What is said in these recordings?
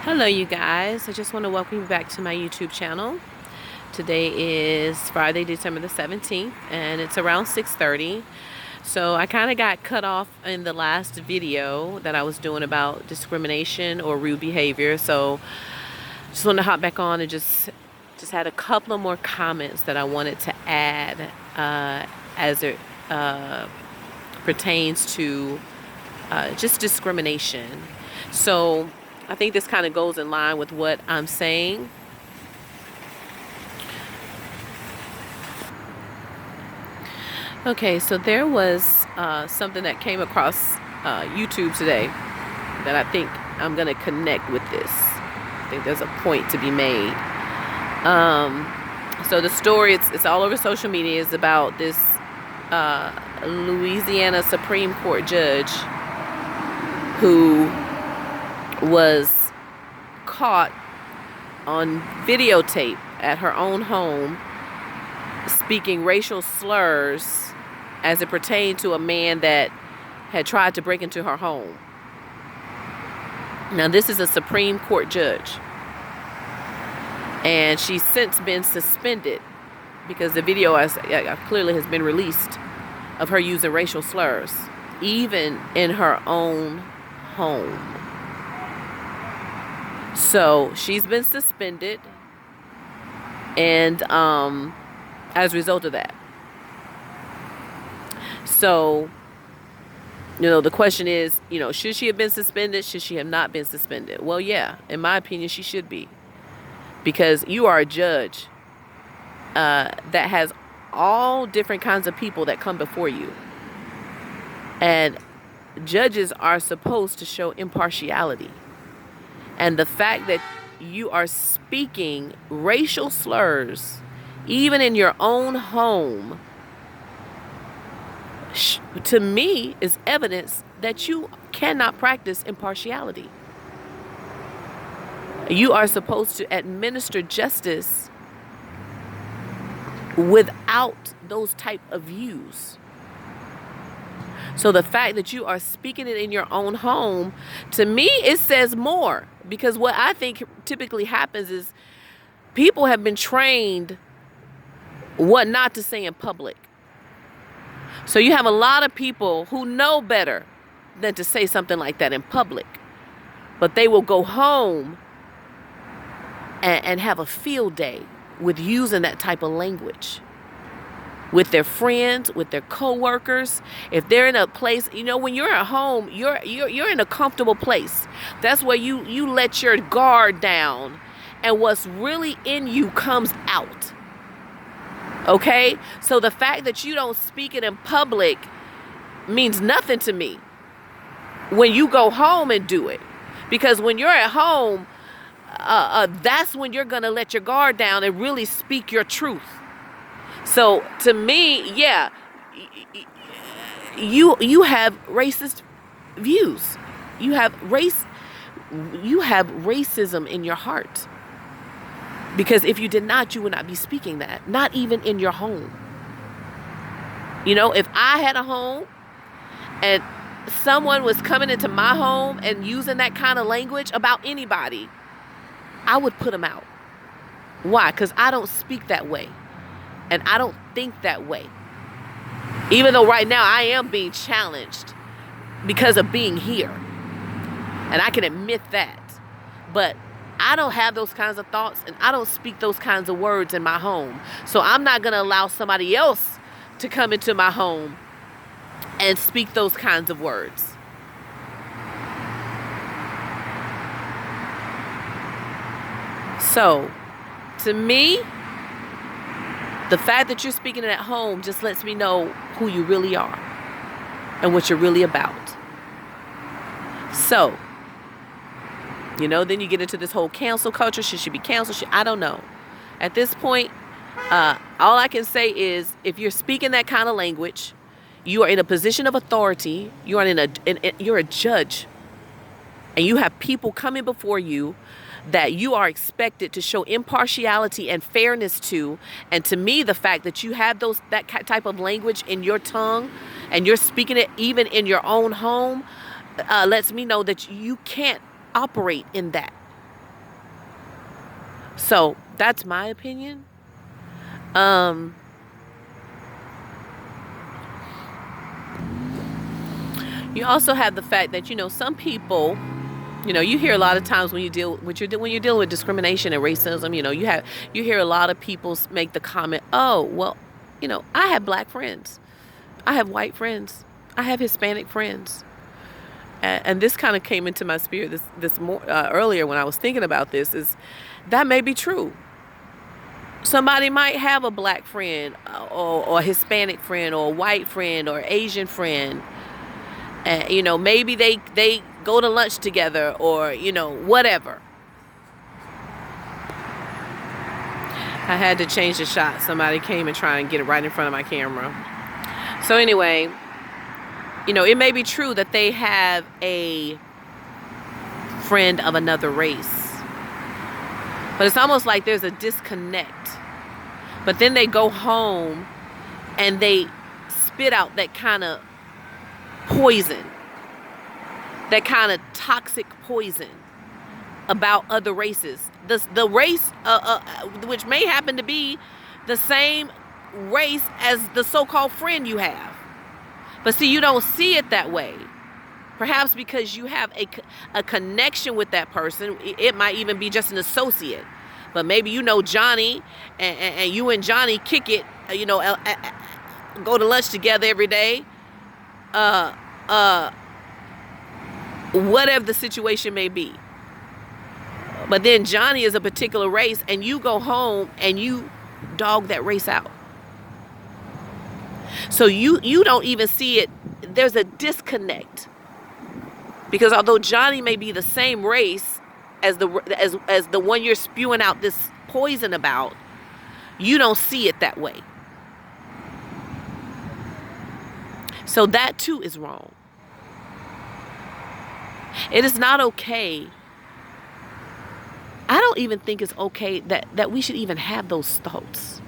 Hello you guys, I just want to welcome you back to my YouTube channel. Today is Friday, December the 17th, and it's around 6:30. So I kind of got cut off in the last video that I was doing about discrimination or rude behavior. So just want to hop back on and just had a couple of more comments that I wanted to add as it pertains to just discrimination. So I think this kind of goes in line with what I'm saying. Okay, so there was something that came across YouTube today that I think I'm going to connect with this. I think there's a point to be made. So the story, it's all over social media, is about this Louisiana Supreme Court judge who was caught on videotape at her own home speaking racial slurs as it pertained to a man that had tried to break into her home. Now, this is a Supreme Court judge, and she's since been suspended because the video clearly has been released of her using racial slurs, even in her own home. So she's been suspended, and as a result of that. So, the question is, should she have been suspended? Should she have not been suspended? Well, yeah, in my opinion, she should be. Because you are a judge that has all different kinds of people that come before you. And judges are supposed to show impartiality. And the fact that you are speaking racial slurs, even in your own home, to me is evidence that you cannot practice impartiality. You are supposed to administer justice without those type of views. So the fact that you are speaking it in your own home, to me, it says more. Because what I think typically happens is people have been trained what not to say in public. So you have a lot of people who know better than to say something like that in public. But they will go home and have a field day with using that type of language with their friends, with their coworkers. If they're in a place, when you're at home, you're in a comfortable place. That's where you let your guard down, and what's really in you comes out. Okay? So the fact that you don't speak it in public means nothing to me when you go home and do it. Because when you're at home, that's when you're going to let your guard down and really speak your truth. So to me, yeah, you have racist views. You have racism in your heart. Because if you did not, you would not be speaking that. Not even in your home. If I had a home and someone was coming into my home and using that kind of language about anybody, I would put them out. Why? Because I don't speak that way. And I don't think that way. Even though right now I am being challenged because of being here. And I can admit that. But I don't have those kinds of thoughts, and I don't speak those kinds of words in my home. So I'm not going to allow somebody else to come into my home and speak those kinds of words. So, to me, the fact that you're speaking it at home just lets me know who you really are and what you're really about. So, then you get into this whole cancel culture. Should she be canceled? I don't know. At this point, all I can say is if you're speaking that kind of language, you are in a position of authority. You're a judge, and you have people coming before you that you are expected to show impartiality and fairness to. And to me, the fact that you have that type of language in your tongue and you're speaking it even in your own home lets me know that you can't operate in that. So that's my opinion. Um, you also have the fact that, some people, you hear a lot of times when you're dealing with discrimination and racism, you hear a lot of people make the comment, "Oh, well, I have black friends. I have white friends. I have Hispanic friends." And this kind of came into my spirit this more earlier when I was thinking about this. Is that may be true. Somebody might have a black friend, or a Hispanic friend, or a white friend, or Asian friend. Maybe they go to lunch together, or whatever. I had to change the shot. Somebody came and tried and get it right in front of my camera. So anyway, it may be true that they have a friend of another race, but it's almost like there's a disconnect. But then they go home and they spit out that kind of poison, that kind of toxic poison about other races. The race, which may happen to be the same race as the so-called friend you have. But see, you don't see it that way. Perhaps because you have a connection with that person. It might even be just an associate. But maybe Johnny, and you and Johnny kick it, go to lunch together every day. Whatever the situation may be. But then Johnny is a particular race, and you go home and you dog that race out. So you don't even see it. There's a disconnect. Because although Johnny may be the same race as the one you're spewing out this poison about, you don't see it that way. So that too is wrong. It is not okay. I don't even think it's okay that we should even have those thoughts.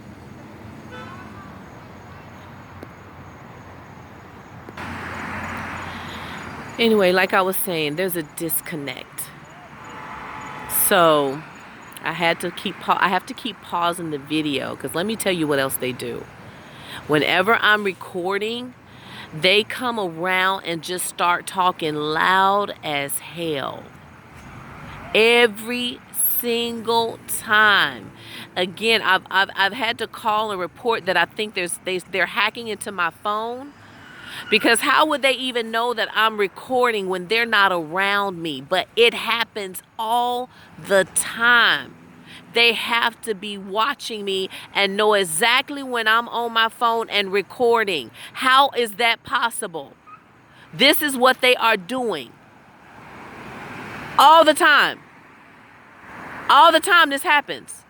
Anyway, like I was saying, there's a disconnect. So I have to keep pausing the video, because let me tell you what else they do. Whenever I'm recording, they come around and just start talking loud as hell. Every single time. Again, I've had to call and report that I think they're hacking into my phone. Because how would they even know that I'm recording when they're not around me? But it happens all the time. They have to be watching me and know exactly when I'm on my phone and recording. How is that possible? This is what they are doing. All the time. All the time this happens.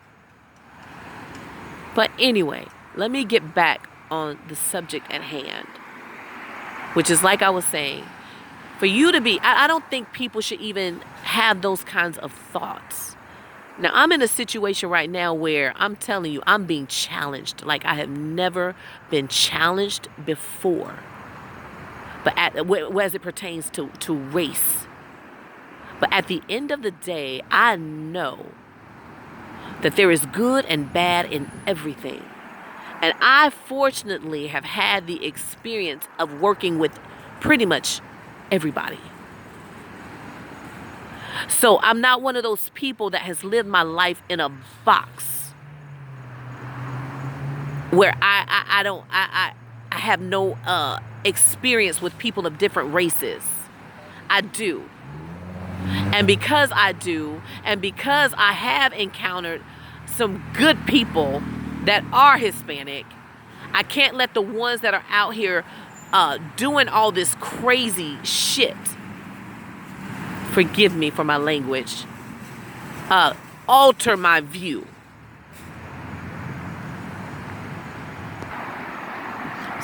But anyway, let me get back on the subject at hand. Which is, like I was saying, for you to be, I don't think people should even have those kinds of thoughts. Now, I'm in a situation right now where I'm telling you, I'm being challenged like I have never been challenged before. But as it pertains to race. But at the end of the day, I know that there is good and bad in everything. And I fortunately have had the experience of working with pretty much everybody. So I'm not one of those people that has lived my life in a box where I have no experience with people of different races. I do. And because I do, and because I have encountered some good people that are Hispanic, I can't let the ones that are out here doing all this crazy shit, forgive me for my language, alter my view.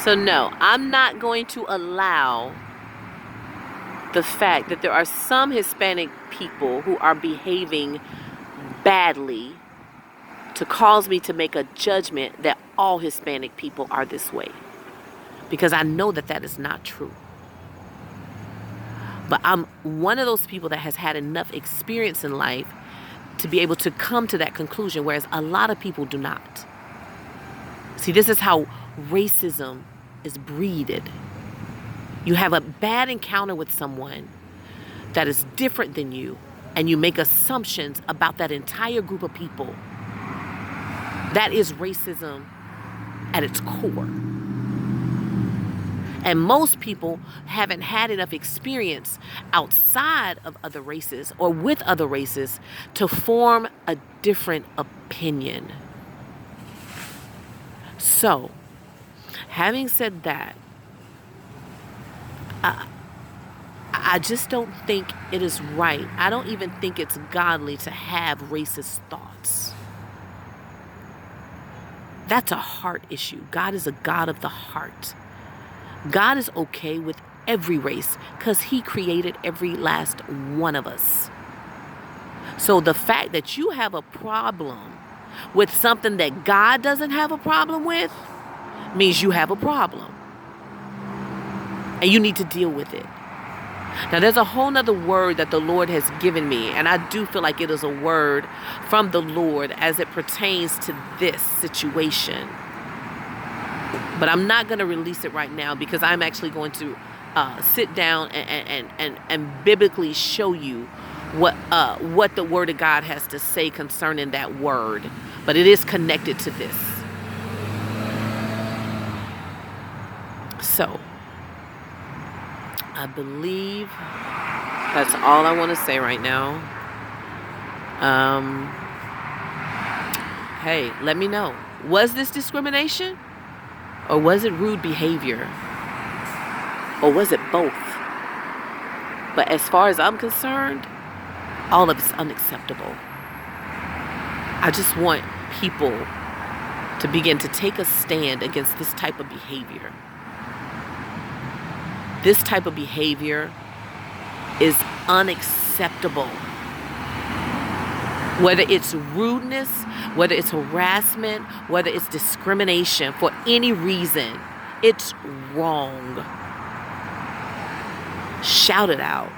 So no, I'm not going to allow the fact that there are some Hispanic people who are behaving badly to cause me to make a judgment that all Hispanic people are this way. Because I know that is not true. But I'm one of those people that has had enough experience in life to be able to come to that conclusion, whereas a lot of people do not. See, this is how racism is breeded. You have a bad encounter with someone that is different than you, and you make assumptions about that entire group of people. That is racism at its core. And most people haven't had enough experience outside of other races or with other races to form a different opinion. So, having said that, I just don't think it is right. I don't even think it's godly to have racist thoughts. That's a heart issue. God is a God of the heart. God is okay with every race because he created every last one of us. So the fact that you have a problem with something that God doesn't have a problem with means you have a problem. And you need to deal with it. Now, there's a whole nother word that the Lord has given me, and I do feel like it is a word from the Lord as it pertains to this situation. But I'm not going to release it right now because I'm actually going to sit down and biblically show you what the Word of God has to say concerning that word. But it is connected to this. So, I believe that's all I want to say right now. Hey, let me know. Was this discrimination? Or was it rude behavior? Or was it both? But as far as I'm concerned, all of it's unacceptable. I just want people to begin to take a stand against this type of behavior. This type of behavior is unacceptable. Whether it's rudeness, whether it's harassment, whether it's discrimination for any reason, it's wrong. Shout it out.